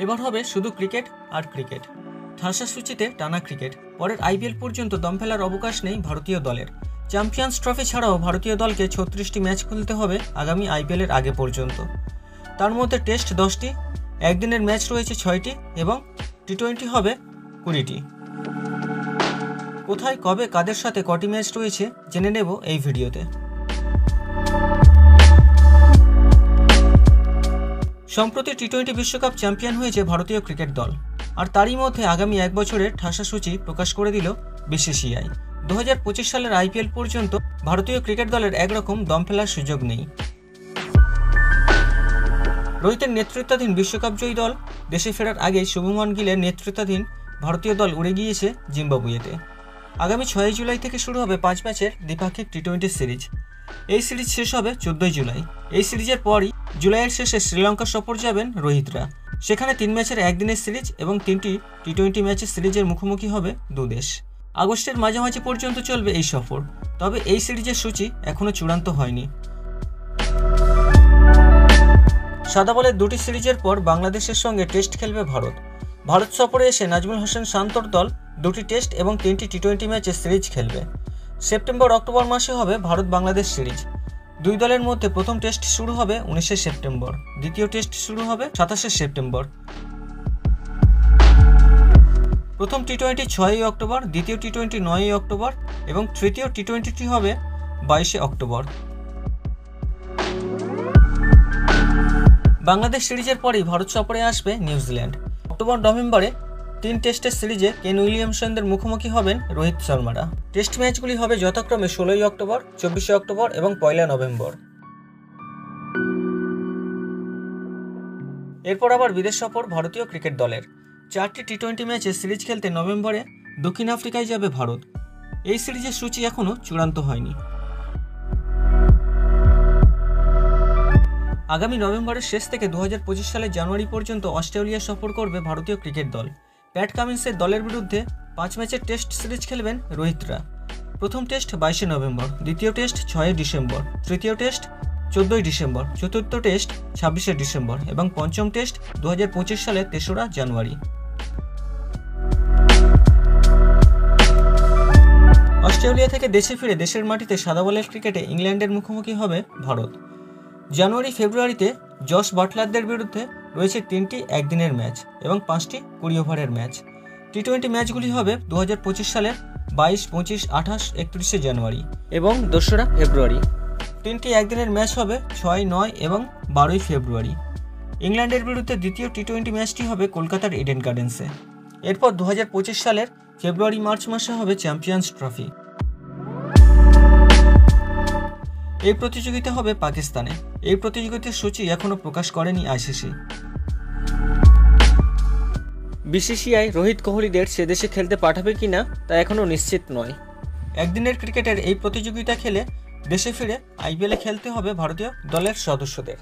এবার হবে শুধু ক্রিকেট আর ক্রিকেট। ঠাসা সূচিতে টানা ক্রিকেট, পরের আইপিএল পর্যন্ত দম ফেলার অবকাশ নেই ভারতীয় দলের। চ্যাম্পিয়ন্স ট্রফি ছাড়াও ভারতীয় দলকে 36টি ম্যাচ খেলতে হবে আগামী আইপিএলের আগে পর্যন্ত। তার মধ্যে টেস্ট 10টি, একদিনের ম্যাচ রয়েছে 6টি এবং টি20 হবে 20টি। কোথায়, কবে, কাদের সাথে কটি ম্যাচ রয়েছে জেনে নেব এই ভিডিওতে। সম্প্রতি টি20 বিশ্বকাপ চ্যাম্পিয়ন হয়েছে ভারতীয় ক্রিকেট দল, আর তারই মধ্যে আগামী এক বছরের ঠাসা সূচি প্রকাশ করে দিল বিসিসিআই। 2025 সালের আইপিএল পর্যন্ত ভারতীয় ক্রিকেট দলের একরকম দম ফেলার সুযোগ নেই। রোহিতের নেতৃত্বাধীন বিশ্বকাপজয়ী দল দেশে ফেরার আগেই শুভমান গিলের নেতৃত্বাধীন ভারতীয় দল উড়ে গিয়েছে জিম্বাবুয়েতে। আগামী 6 জুলাই থেকে শুরু হবে 5 ম্যাচের দ্বিপাক্ষিক টি20 সিরিজ। এই সিরিজ শেষ হবে 14 জুলাই। এই সিরিজের পরই জুলাইয়ের শেষে শ্রীলঙ্কা সফর যাবেন রোহিতরা। সেখানে 3 ম্যাচের একদিনের সিরিজ এবং 3টি টি20 ম্যাচের সিরিজের মুখোমুখি হবে দুদেশ। আগস্টের মাঝামাঝি পর্যন্ত চলবে এই সফর, তবে এই সিরিজের সূচি এখনও চূড়ান্ত হয়নি। সাদা বলের 2টি সিরিজের পর বাংলাদেশের সঙ্গে টেস্ট খেলবে ভারত। ভারত সফরে এসে নাজমুল হোসেন শান্তর দল 2টি টেস্ট এবং 3টি টি20 ম্যাচের সিরিজ খেলবে। সেপ্টেম্বর-অক্টোবর মাসে হবে ভারত বাংলাদেশ সিরিজ। দুই দলের মধ্যে প্রথম টেস্ট শুরু হবে 19 সেপ্টেম্বর, দ্বিতীয় টেস্ট শুরু হবে 27 সেপ্টেম্বর। প্রথম টি20 6 অক্টোবর, দ্বিতীয় টি20 9 অক্টোবর এবং তৃতীয় টি20টি হবে 22 অক্টোবর। বাংলাদেশ সিরিজের পরেই ভারত সফরে আসবে নিউজিল্যান্ড। অক্টোবর-নভেম্বরে 3 টেস্টের সিরিজে কেন উইলিয়ামসনদের মুখোমুখি হবেন রোহিত শর্মারা। টেস্ট ম্যাচগুলি হবে যথাক্রমে 16 অক্টোবর, 24 অক্টোবর এবং 1 নভেম্বর। এরপর আবার বিদেশ সফর ভারতীয় ক্রিকেট দলের। 4টি টি20 ম্যাচে সিরিজ খেলতে নভেম্বরে দক্ষিণ আফ্রিকায় যাবে ভারত। এই সিরিজের সূচি এখনও চূড়ান্ত হয়নি। আগামী নভেম্বরের শেষ থেকে 2025 সালের জানুয়ারি পর্যন্ত অস্ট্রেলিয়া সফর করবে ভারতীয় ক্রিকেট দল। প্যাট কামিন্সের দলের বিরুদ্ধে 5 ম্যাচের টেস্ট সিরিজ খেলবেন রোহিতরা। প্রথম টেস্ট 22 নভেম্বর, দ্বিতীয় টেস্ট 6 ডিসেম্বর, তৃতীয় টেস্ট 14 ডিসেম্বর, চতুর্থ টেস্ট 26 ডিসেম্বর এবং পঞ্চম টেস্ট 2025 সালের 3রা জানুয়ারি। অস্ট্রেলিয়া থেকে দেশে ফিরে দেশের মাটিতে সাদা বলের ক্রিকেটে ইংল্যান্ডের মুখোমুখি হবে ভারত। জানুয়ারি-ফেব্রুয়ারিতে জস বাটলারদের বিরুদ্ধে রয়েছে 3টি একদিনের ম্যাচ এবং 5টি 20 ওভারের ম্যাচ। টি20 ম্যাচগুলি হবে 2025 সালের 22, 25, 28, 31 জানুয়ারি এবং 2রা ফেব্রুয়ারি। 3টি একদিনের ম্যাচ হবে 6, 9 এবং 12 ফেব্রুয়ারি। ইংল্যান্ডের বিরুদ্ধে দ্বিতীয় টি20 ম্যাচটি হবে কলকাতার ইডেন গার্ডেন্সে। এরপর 2025 সালের ফেব্রুয়ারি-মার্চ মাসে হবে চ্যাম্পিয়ন্স ট্রফি। এই প্রতিযোগিতা হবে পাকিস্তানে। এই প্রতিযোগিতার সূচি এখনও প্রকাশ করেনি আইসিসি। বিসিসিআই রোহিত কোহলিদের সে দেশে খেলতে পাঠাবে কিনা তা এখনও নিশ্চিত নয়। একদিনের ক্রিকেটের এই প্রতিযোগিতা খেলে দেশে ফিরে আইপিএলে খেলতে হবে ভারতীয় দলের সদস্যদের।